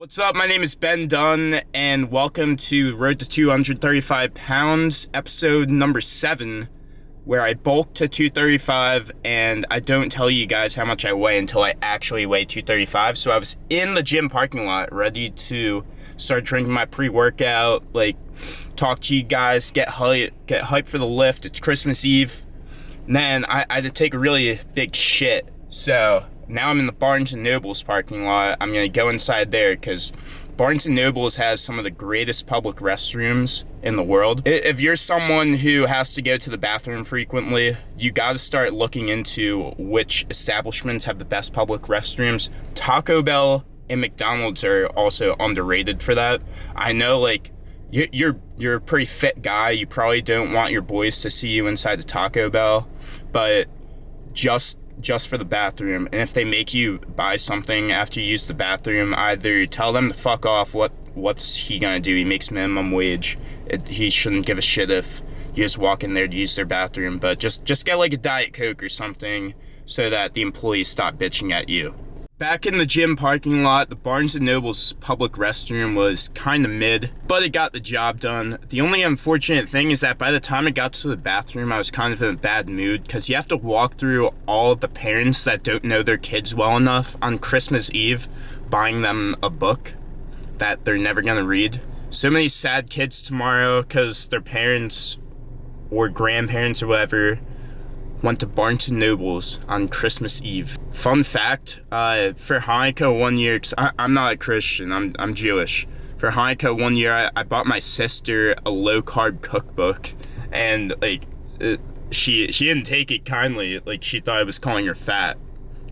What's up? My name is Ben Dunn, and welcome to Road to 235 Pounds, episode number 7, where I bulk to 235, and I don't tell you guys how much I weigh until I actually weigh 235. So I was in the gym parking lot, ready to start drinking my pre-workout, talk to you guys, get hype for the lift. It's Christmas Eve, and then I had to take a really big shit, so now I'm in the Barnes & Noble's parking lot. I'm going to go inside there because Barnes & Noble's has some of the greatest public restrooms in the world. If you're someone who has to go to the bathroom frequently, you got to start looking into which establishments have the best public restrooms. Taco Bell and McDonald's are also underrated for that. I know, you're a pretty fit guy. You probably don't want your boys to see you inside the Taco Bell, but just for the bathroom. And if they make you buy something after you use the bathroom, either tell them to fuck off. What's he gonna do? He makes minimum wage. He shouldn't give a shit if you just walk in there to use their bathroom, but just get like a Diet Coke or something so that the employees stop bitching at you. Back in the gym parking lot, the Barnes & Noble's public restroom was kind of mid, but it got the job done. The only unfortunate thing is that by the time I got to the bathroom, I was kind of in a bad mood because you have to walk through all of the parents that don't know their kids well enough on Christmas Eve, buying them a book that they're never gonna read. So many sad kids tomorrow because their parents or grandparents or whatever went to Barnes & Noble's on Christmas Eve. Fun fact, for Hanukkah one year, because I'm not a Christian, I'm Jewish. For Hanukkah one year, I bought my sister a low-carb cookbook, and she didn't take it kindly. She thought I was calling her fat,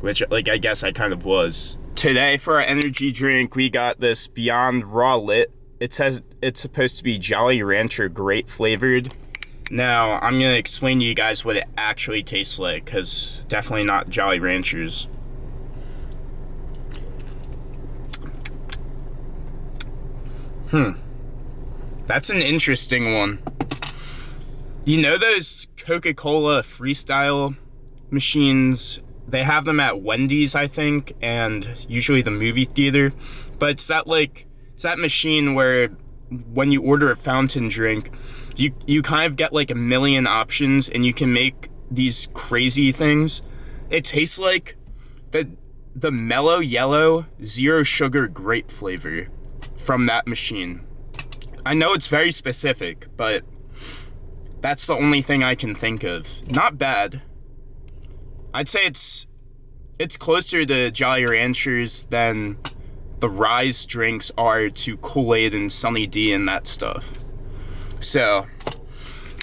which I guess I kind of was. Today for our energy drink, we got this Beyond Raw Lit. It says it's supposed to be Jolly Rancher grape flavored. Now, I'm going to explain to you guys what it actually tastes like, because definitely not Jolly Ranchers. That's an interesting one. You know those Coca-Cola Freestyle machines? They have them at Wendy's, I think, and usually the movie theater. But it's that machine where when you order a fountain drink, you kind of get like a million options and you can make these crazy things. It tastes like the mellow yellow zero sugar grape flavor from that machine. I know it's very specific, but that's the only thing I can think of. Not bad. I'd say it's closer to Jolly Ranchers than the Rise drinks are to Kool-Aid and Sunny D and that stuff. So,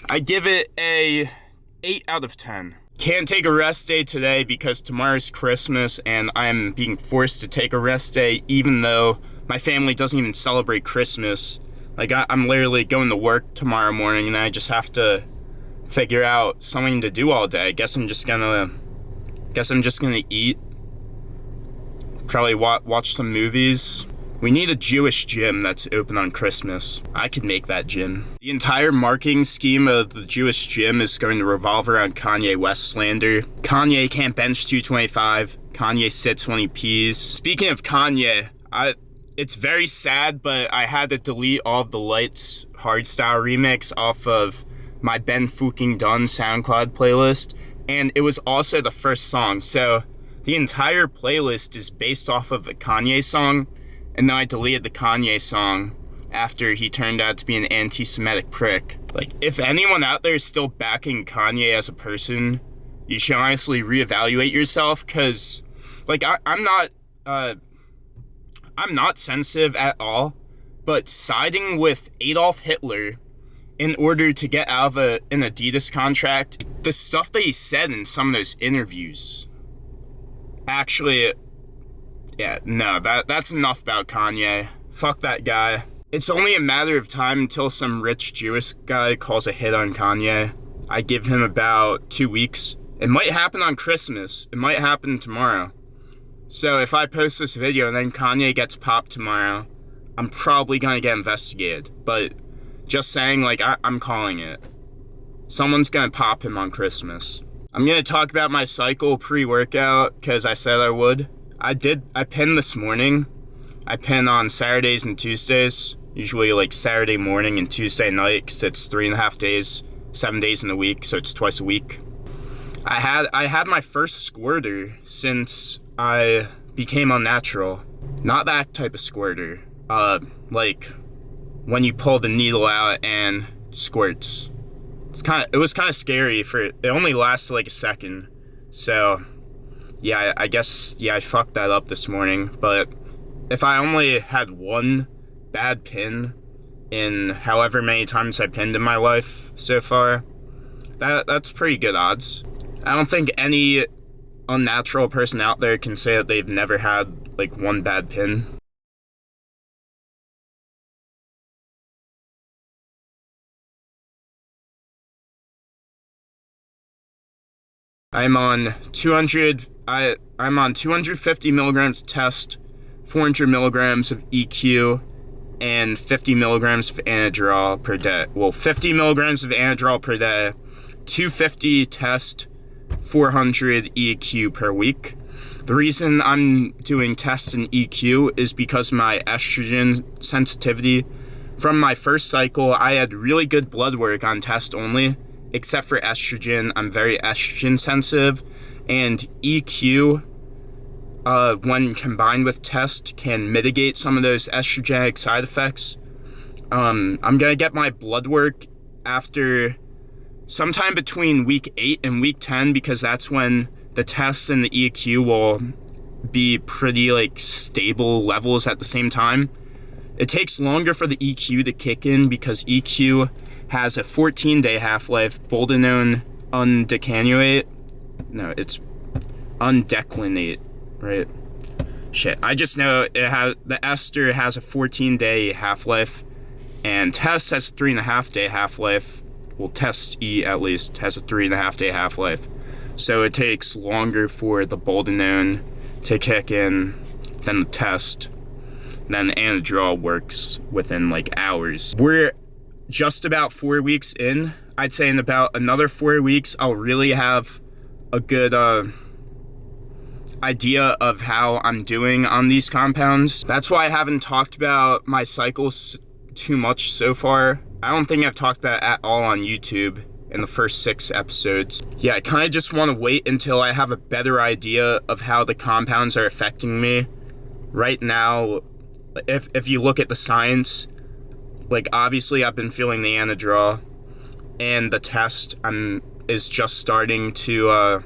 I give it a 8 out of 10. Can't take a rest day today because tomorrow's Christmas and I'm being forced to take a rest day even though my family doesn't even celebrate Christmas. I'm literally going to work tomorrow morning and I just have to figure out something to do all day. I guess I'm just gonna eat. Probably watch some movies. We need a Jewish gym that's open on Christmas. I could make that gym. The entire marketing scheme of the Jewish gym is going to revolve around Kanye West slander. Kanye can't bench 225. Kanye sits when he pees. Speaking of Kanye, it's very sad, but I had to delete all of the Lights Hardstyle remix off of my Ben Fucking Done SoundCloud playlist, and it was also the first song, so the entire playlist is based off of a Kanye song, and then I deleted the Kanye song after he turned out to be an anti-Semitic prick. If anyone out there is still backing Kanye as a person, you should honestly reevaluate yourself, because, I'm not sensitive at all, but siding with Adolf Hitler in order to get out of an Adidas contract, the stuff that he said in some of those interviews, actually, yeah, no, that's enough about Kanye. Fuck that guy. It's only a matter of time until some rich Jewish guy calls a hit on Kanye. I give him about 2 weeks. It might happen on Christmas. It might happen tomorrow. So if I post this video and then Kanye gets popped tomorrow, I'm probably gonna get investigated. But just saying, I'm calling it. Someone's gonna pop him on Christmas. I'm gonna talk about my cycle pre-workout because I said I would. I pinned this morning. I pin on Saturdays and Tuesdays, usually like Saturday morning and Tuesday night, because it's 3.5 days, 7 days in a week, so it's twice a week. I had my first squirter since I became unnatural. Not that type of squirter. Like when you pull the needle out and it squirts. It was kind of scary it only lasted like a second. So yeah, I guess I fucked that up this morning, but if I only had one bad pin in however many times I pinned in my life so far, that's pretty good odds. I don't think any unnatural person out there can say that they've never had like one bad pin. I'm on 250 milligrams of test, 400 milligrams of EQ, and 50 milligrams of Anadrol per day. Well, 50 milligrams of Anadrol per day, 250 test, 400 EQ per week. The reason I'm doing tests in EQ is because my estrogen sensitivity. From my first cycle, I had really good blood work on test only, except for estrogen. I'm very estrogen sensitive, and EQ, when combined with test, can mitigate some of those estrogenic side effects. I'm gonna get my blood work after sometime between week 8 and week 10, because that's when the tests and the EQ will be pretty like stable levels at the same time. It takes longer for the EQ to kick in because EQ has a 14-day half-life, boldenone undecanoate. No, it's undeclinate, right? Shit, I just know the ester has a 14-day half-life, and test has a 3.5-day half-life. Well, test E at least has a 3.5-day half-life. So it takes longer for the boldenone to kick in than the test. Then the Anadrol works within like hours. We're just about 4 weeks in. I'd say in about another 4 weeks, I'll really have a good idea of how I'm doing on these compounds. That's why I haven't talked about my cycles too much so far. I don't think I've talked about it at all on YouTube in the first 6 episodes. Yeah, I kind of just want to wait until I have a better idea of how the compounds are affecting me. Right now, if you look at the science, like obviously I've been feeling the Anadrol, and the test is just starting to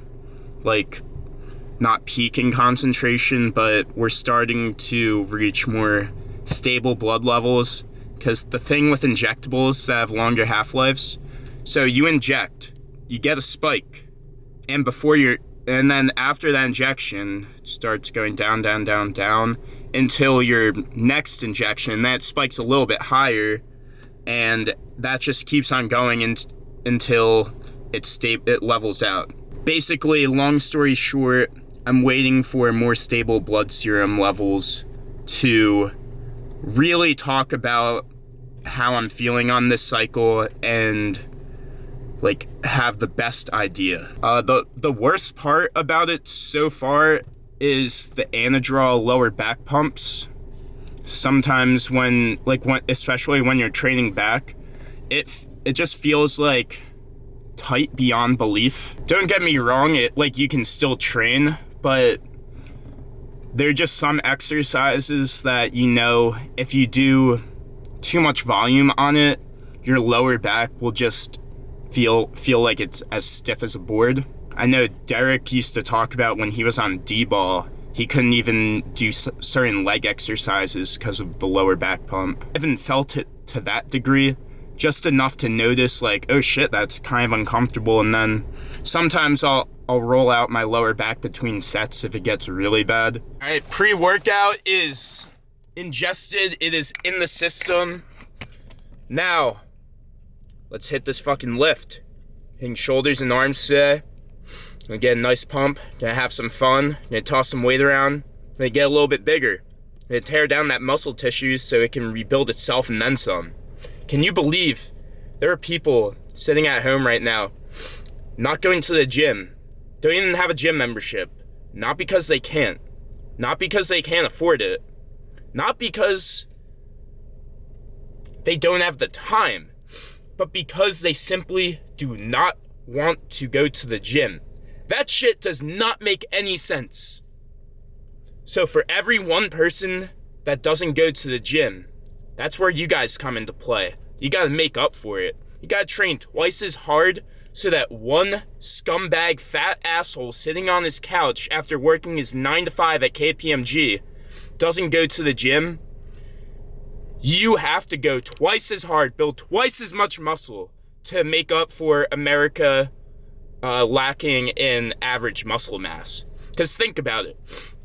like not peak in concentration, but we're starting to reach more stable blood levels, because the thing with injectables that have longer half-lives, so you inject, you get a spike, and then after that injection, it starts going down, down, down, down, until your next injection, and that spikes a little bit higher, and that just keeps on going until it levels out. Basically, long story short, I'm waiting for more stable blood serum levels to really talk about how I'm feeling on this cycle and like have the best idea. The worst part about it so far is the Anadrol lower back pumps. Sometimes especially when you're training back, it just feels like tight beyond belief. Don't get me wrong, you can still train, but there are just some exercises that if you do too much volume on it, your lower back will just feel like it's as stiff as a board. I know Derek used to talk about when he was on D-ball, he couldn't even do certain leg exercises because of the lower back pump. I haven't felt it to that degree, just enough to notice oh shit, that's kind of uncomfortable, and then sometimes I'll roll out my lower back between sets if it gets really bad. All right, pre-workout is ingested, it is in the system. Now, let's hit this fucking lift. Hitting shoulders and arms today. Gonna get a nice pump, gonna have some fun, gonna toss some weight around, gonna get a little bit bigger. Gonna tear down that muscle tissue so it can rebuild itself and then some. Can you believe there are people sitting at home right now, not going to the gym, don't even have a gym membership, not because they can't afford it, Not because they don't have the time, but because they simply do not want to go to the gym. That shit does not make any sense. So for every one person that doesn't go to the gym, that's where you guys come into play. You gotta make up for it. You gotta train twice as hard so that one scumbag fat asshole sitting on his couch after working his 9 to 5 at KPMG doesn't go to the gym. You have to go twice as hard, build twice as much muscle to make up for America lacking in average muscle mass. Because think about it.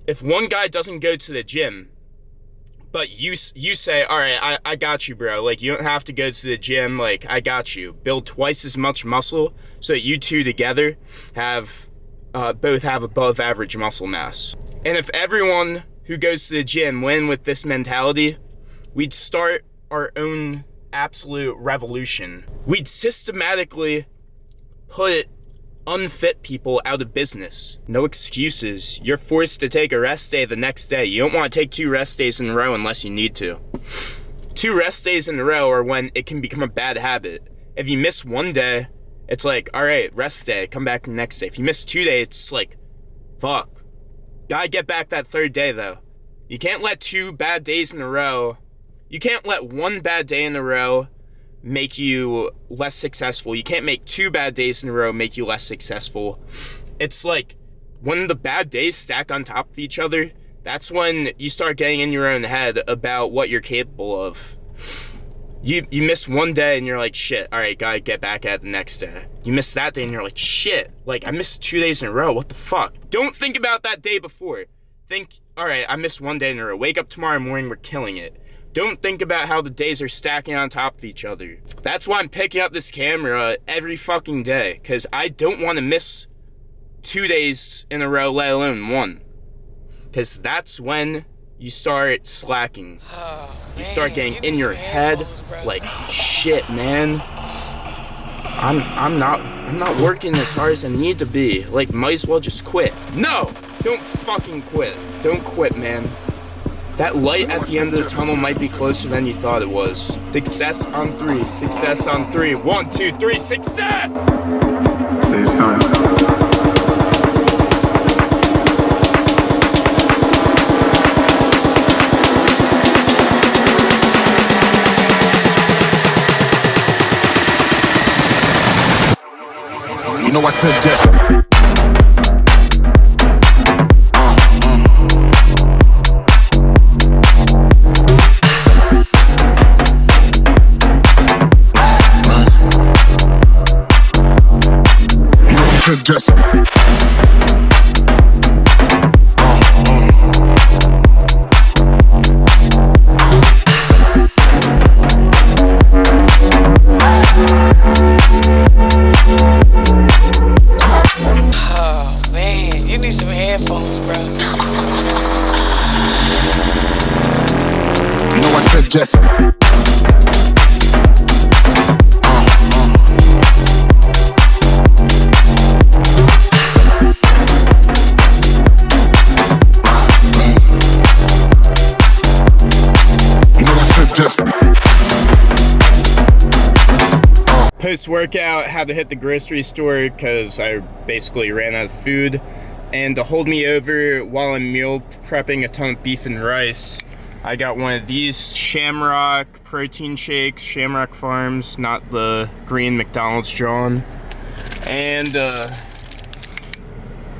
If one guy doesn't go to the gym, but you say, all right, I got you, bro. Like, you don't have to go to the gym. Like, I got you. Build twice as much muscle so that you two together have both have above average muscle mass. And if everyone who goes to the gym went with this mentality, we'd start our own absolute revolution. We'd systematically put unfit people out of business. No excuses. You're forced to take a rest day the next day. You don't want to take 2 rest days in a row unless you need to. 2 rest days in a row are when it can become a bad habit. If you miss one day, it's like, all right, rest day, come back the next day. If you miss 2 days, it's like, fuck. Gotta get back that 3rd day though. You can't let 2 bad days in a row, you can't let 1 bad day in a row make you less successful. You can't make 2 bad days in a row make you less successful. It's like when the bad days stack on top of each other, that's when you start getting in your own head about what you're capable of. You miss 1 day and you're like, shit, all right, gotta get back at it the next day. You miss that day and you're like, shit, like I missed 2 days in a row, what the fuck? Don't think about that day before. Think, all right, I missed 1 day in a row. Wake up tomorrow morning, we're killing it. Don't think about how the days are stacking on top of each other. That's why I'm picking up this camera every fucking day, because I don't want to miss 2 days in a row, let alone 1. Because that's when you start slacking. You start getting in your head like, shit, man. I'm not working as hard as I need to be. Like, might as well just quit. No! Don't fucking quit. Don't quit, man. That light at the end of the tunnel might be closer than you thought it was. Success on 3. Success on 3. 1, 2, 3. Success! It's time. You know I said yes. Just Oh man, you need some headphones, bro. you know I said yes. Post-workout, had to hit the grocery store because I basically ran out of food. And to hold me over while I'm meal prepping a ton of beef and rice, I got one of these Shamrock protein shakes, Shamrock Farms, not the green McDonald's John. And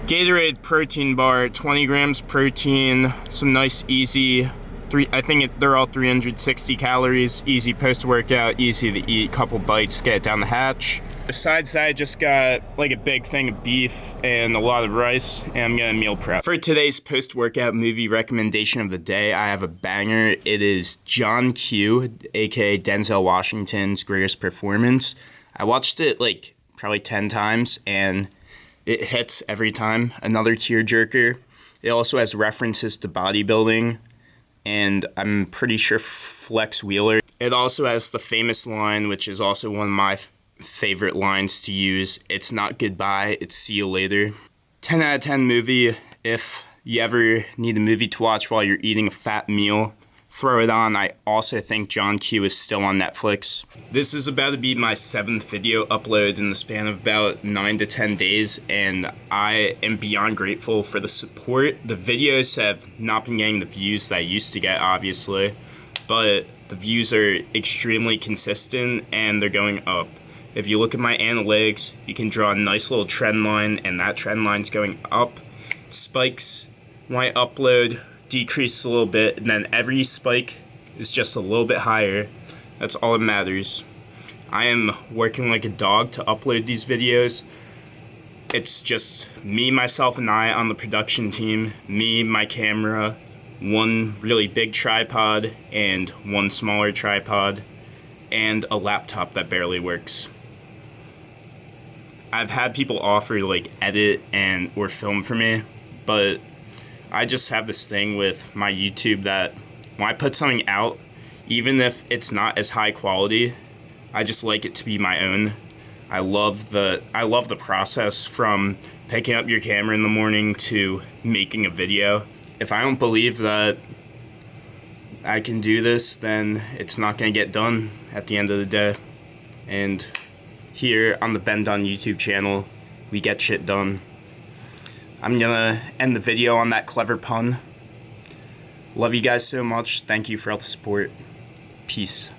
Gatorade protein bar, 20 grams protein, some nice easy, they're all 360 calories, easy post-workout, easy to eat, couple bites, get it down the hatch. Besides that, I just got like a big thing of beef and a lot of rice, and I'm gonna meal prep. For today's post-workout movie recommendation of the day, I have a banger. It is John Q, aka Denzel Washington's Greatest Performance. I watched it like probably 10 times, and it hits every time. Another tearjerker. It also has references to bodybuilding, and I'm pretty sure Flex Wheeler. It also has the famous line, which is also one of my favorite lines to use. It's not goodbye, it's see you later. 10 out of 10 movie if you ever need a movie to watch while you're eating a fat meal. throw it on. I also think John Q is still on Netflix. This is about to be my 7th video upload in the span of about 9 to 10 days, and I am beyond grateful for the support. The videos have not been getting the views that I used to get, obviously, but the views are extremely consistent and they're going up. If you look at my analytics, you can draw a nice little trend line, and that trend line's going up. Spikes when I upload decrease a little bit, and then every spike is just a little bit higher. That's all that matters. I am working like a dog to upload these videos. It's just me, myself, and I on the production team. Me, my camera, one really big tripod, and one smaller tripod, and a laptop that barely works. I've had people offer to like edit or film for me, but I just have this thing with my YouTube that when I put something out, even if it's not as high quality, I just like it to be my own. I love the process from picking up your camera in the morning to making a video. If I don't believe that I can do this, then it's not gonna get done at the end of the day. And here on the Ben Dunn YouTube channel, we get shit done. I'm gonna end the video on that clever pun. Love you guys so much. Thank you for all the support. Peace.